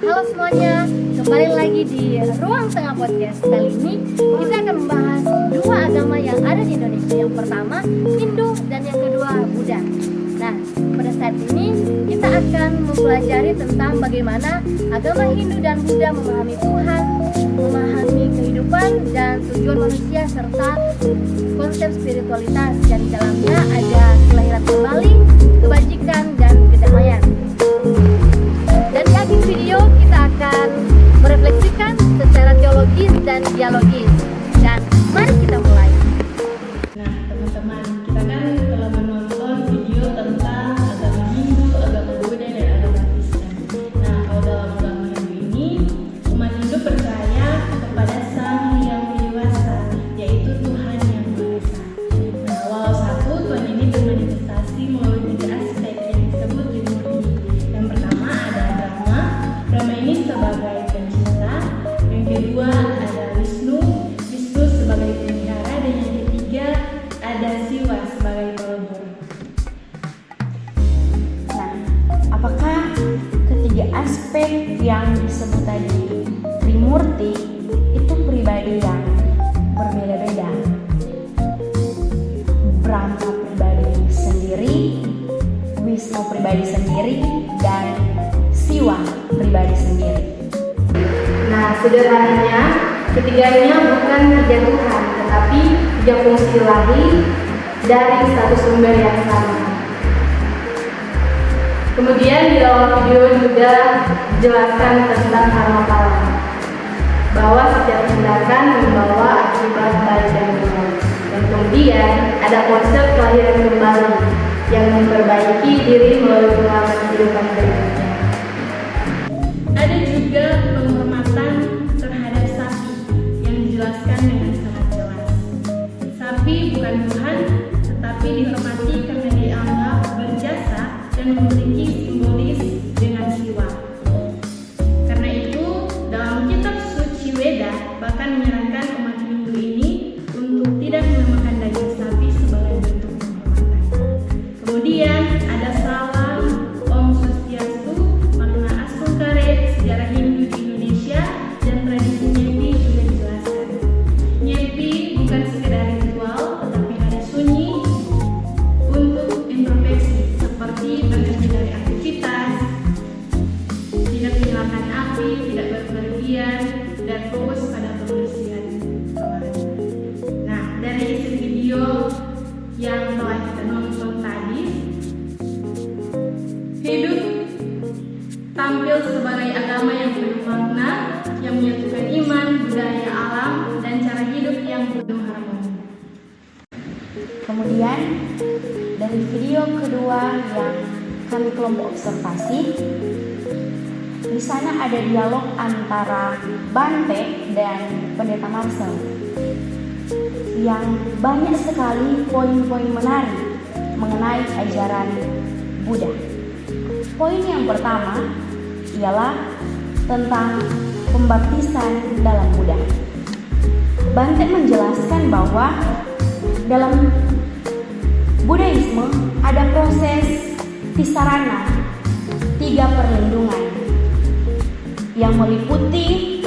Halo semuanya, kembali lagi di Ruang Tengah Podcast. Kali ini kita akan membahas dua agama yang ada di Indonesia. Yang pertama Hindu dan yang kedua Buddha. Nah, pada saat ini kita akan mempelajari tentang bagaimana agama Hindu dan Buddha memahami Tuhan, memahami kehidupan dan tujuan manusia, serta konsep spiritualitas. Dan di dalamnya ada kelahiran kembali, kebajikan, dan kedamaian. Dan di akhir video kita akan merefleksikan secara teologis dan dialogis. Dan mari kita mulai. Nah, teman-teman, kita kan telah menonton video tentang agama Hindu, agama Buddha, dan agama Kristen. Nah, kalau dalam agama Hindu ini, umat Hindu percaya kepada Sang Hyang Widi-Wasa, yaitu Tuhan yang Maha Esa. Nah, walau satu, Tuhan ini bermanifestasi melalui tiga aspek yang disebut Trimurti. Yang pertama ada Brahma. Brahma ini sebagai pencipta. Yang kedua ada Wisnu sebagai pelihara, dan yang ketiga ada Siwa sebagai pelebur. Nah, apakah ketiga aspek yang disebut tadi Trimurti itu pribadi yang berbeda-beda? Brahma pribadi sendiri, Wisnu pribadi sendiri, dan Siwa pribadi sendiri. Nah, sederhananya ketiganya bukan tiga Tuhan, tetapi tiga fungsi ilahi dari satu sumber yang sama. Kemudian di dalam video juga dijelaskan tentang karma kala, bahwa setiap tindakan membawa akibat baik dan buruk. Dan kemudian ada konsep kelahiran kembali yang memperbaiki diri melalui pengalaman kehidupan berikutnya. Ada juga penghormatan terhadap sapi yang dijelaskan dengan sangat jelas. Sapi bukan Tuhan, tetapi dihormati karena dianggap berjasa dan memiliki simbolis dengan Siwa. Karena itu, dalam kitab suci Weda bahkan menyarankan umat Hindu ini untuk tidak memakan daging sapi sebagai bentuk penghormatan. Kemudian ada salam Om Swastiastu, makna Asmungkare, sejarah Hindu di Indonesia, dan tradisi Nyepi juga dijelaskan. Nyepi bukan sekedar ritual, tetapi ada sunyi untuk introspeksi, seperti berhenti dari aktivitas, tidak menghilangkan api, tidak berpergian, dan fokus pada pembersihan ruangan. Nah, dari isi video yang telah kita nonton tadi, hidup tampil sebagai agama yang penuh makna, yang menyatukan iman, budaya alam, dan cara hidup yang penuh harmoni. Kemudian dari video kedua yang kami kelompok observasi, di sana ada dialog antara Bante dan Pendeta Marcel yang banyak sekali poin-poin menarik mengenai ajaran Buddha. Poin yang pertama ialah tentang pembaptisan dalam Buddha. Bante menjelaskan bahwa dalam Budaisme ada proses tisarana, 3 perlindungan yang meliputi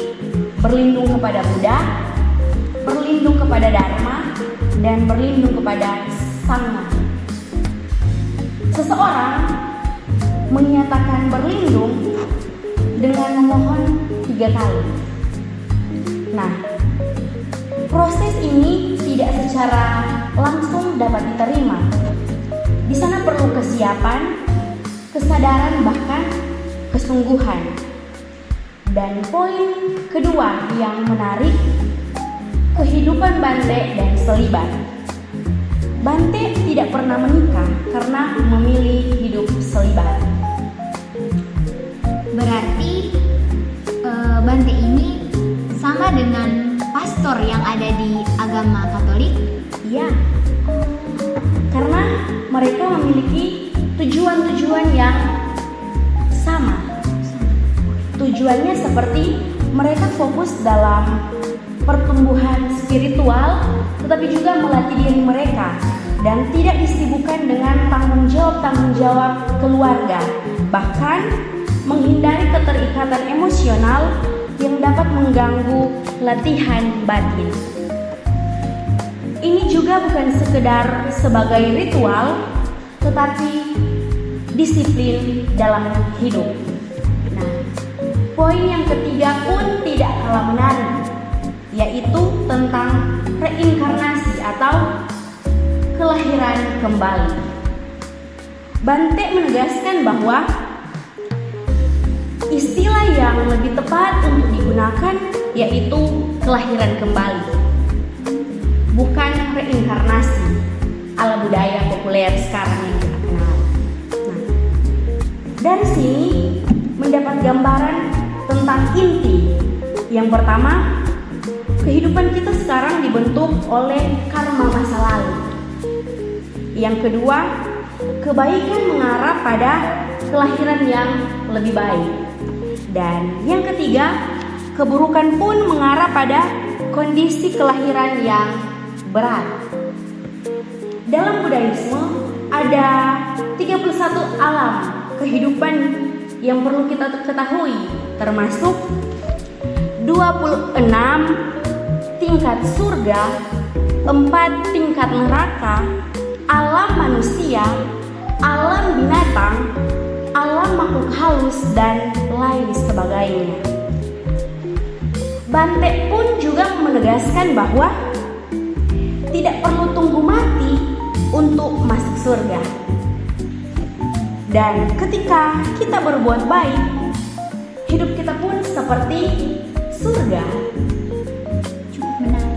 berlindung kepada Buddha, berlindung kepada Dharma, dan berlindung kepada Sangha. Seseorang menyatakan berlindung dengan memohon 3 kali. Nah, proses ini tidak secara langsung dapat diterima. Di sana perlu kesiapan, kesadaran, bahkan kesungguhan. Dan poin kedua yang menarik, kehidupan Bante dan selibat. Bante tidak pernah menikah karena memilih hidup selibat. Berarti Bante ini sama dengan pastor yang ada di agama Katolik? Ya, karena mereka memiliki tujuan-tujuan yang sama. Tujuannya seperti mereka fokus dalam pertumbuhan spiritual, tetapi juga melatih diri mereka dan tidak disibukkan dengan tanggung jawab keluarga. Bahkan menghindari keterikatan emosional yang dapat mengganggu latihan batin. Ini juga bukan sekedar sebagai ritual, tetapi disiplin dalam hidup. Nah, poin yang ketiga pun tidak kalah menarik, yaitu tentang reinkarnasi atau kelahiran kembali. Bante menegaskan bahwa istilah yang lebih tepat untuk digunakan yaitu kelahiran kembali, bukan reinkarnasi ala budaya populer sekarang yang kita kenal. Nah, dari sini mendapat gambaran tentang inti. Yang pertama, kehidupan kita sekarang dibentuk oleh karma masa lalu. Yang kedua, kebaikan mengarah pada kelahiran yang lebih baik. Dan yang ketiga, keburukan pun mengarah pada kondisi kelahiran yang berat. Dalam Budaisme ada 31 alam kehidupan yang perlu kita ketahui, termasuk 26 tingkat surga, 4 tingkat neraka, alam manusia, alam binatang, alam makhluk halus, dan lain sebagainya. Bante pun juga menegaskan bahwa tidak perlu tunggu mati untuk masuk surga. Dan ketika kita berbuat baik, hidup kita pun seperti surga. Cukup menarik.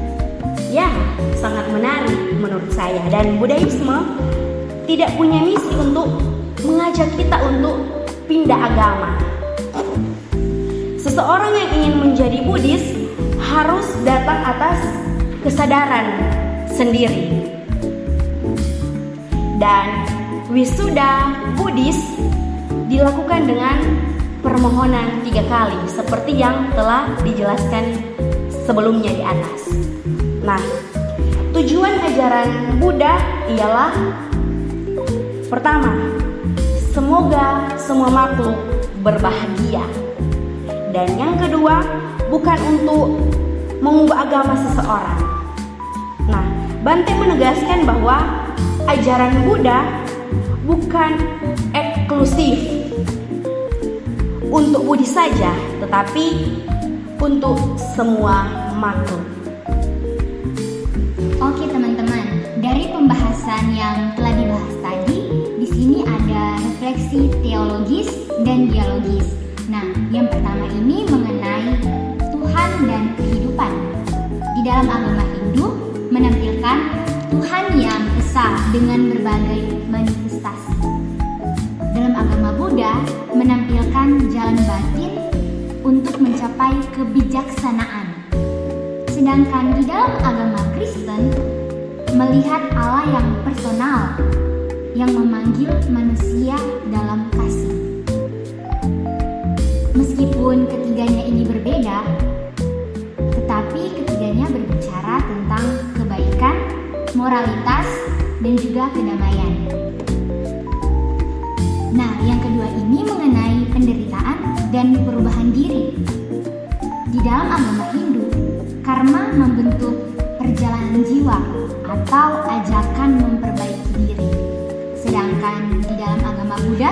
Ya, sangat menarik menurut saya. Dan Budaisme tidak punya misi untuk mengajak kita untuk pindah agama. Seseorang yang ingin menjadi Buddhis harus datang atas kesadaran sendiri. Dan wisuda Buddhis dilakukan dengan permohonan 3 kali seperti yang telah dijelaskan sebelumnya di atas. Nah, tujuan ajaran Buddha ialah pertama, semoga semua makhluk berbahagia. Dan yang kedua, bukan untuk mengubah agama seseorang. Nah, Bante menegaskan bahwa ajaran Buddha bukan eksklusif untuk Buddhis saja, tetapi untuk semua makhluk. Oke teman-teman, dari pembahasan yang telah dibahas tadi, di sini ada refleksi teologis dan dialogis. Nah, yang pertama ini mengenai Tuhan dan kehidupan. Di dalam agama Hindu menampilkan Tuhan yang esa dengan berbagai manifestasi. Dalam agama Buddha menampilkan jalan batin untuk mencapai kebijaksanaan. Sedangkan di dalam agama Kristen melihat Allah yang personal, yang memanggil manusia dalam kasih. Meskipun ketiganya ini berbeda, tetapi ketiganya berbicara tentang kebaikan, moralitas, dan juga kedamaian. Nah, yang kedua ini mengenai penderitaan dan perubahan diri. Di dalam agama Hindu, karma membentuk perjalanan jiwa atau ajakan memperbaiki diri. Sedangkan di dalam agama Buddha,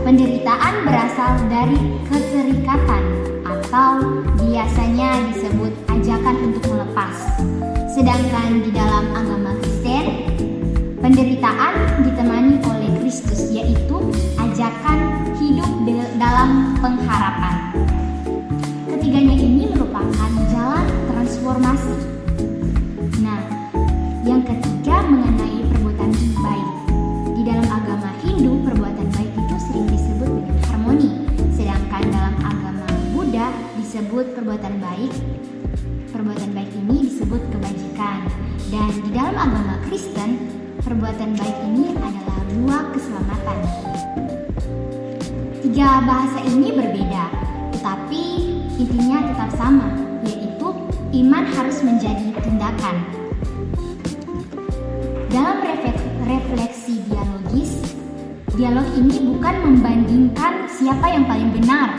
penderitaan berasal dari keterikatan atau biasanya disebut ajakan untuk melepas. Sedangkan di dalam agama Kristen, penderitaan ditemani oleh Kristus, yaitu ajakan hidup dalam pengharapan. Ketiganya ini merupakan jalan transformasi. Nah, yang ketiga mengenai perbuatan baik. Di dalam agama Hindu, perbuatan baik itu sering disebut dengan harmoni. Sedangkan dalam agama Buddha disebut perbuatan baik ini disebut kebajikan. Dan di dalam agama Kristen, perbuatan baik ini adalah buah keselamatan. 3 bahasa ini berbeda, tetapi intinya tetap sama, yaitu iman harus menjadi tindakan. Dalam refleksi dialogis, dialog ini bukan membandingkan siapa yang paling benar,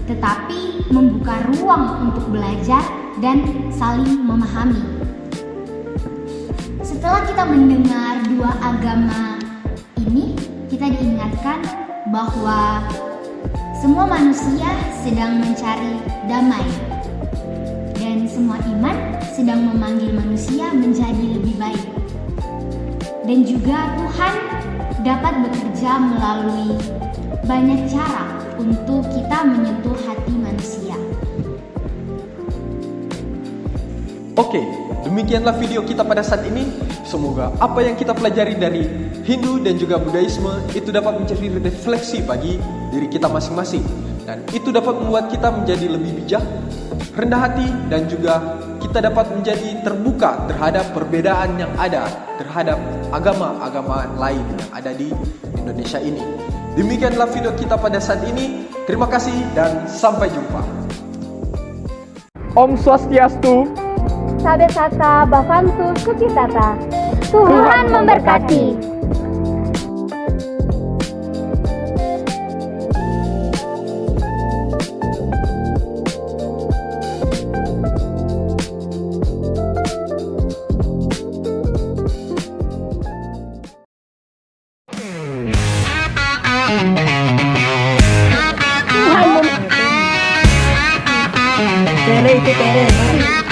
tetapi membuka ruang untuk belajar dan saling memahami. Setelah kita mendengar dua agama ini, kita diingatkan bahwa semua manusia sedang mencari damai dan semua iman sedang memanggil manusia menjadi lebih baik. Dan juga Tuhan dapat bekerja melalui banyak cara untuk kita menyentuh hati manusia. Oke, demikianlah video kita pada saat ini. Semoga apa yang kita pelajari dari Hindu dan juga Budaisme itu dapat menjadi refleksi bagi diri kita masing-masing. Dan itu dapat membuat kita menjadi lebih bijak, rendah hati, dan juga kita dapat menjadi terbuka terhadap perbedaan yang ada terhadap agama-agama lain yang ada di Indonesia ini. Demikianlah video kita pada saat ini. Terima kasih dan sampai jumpa. Om Swastiastu. Sabe Sata Bhavantu Sukhitata. Tuhan memberkati. Tere itu Tere.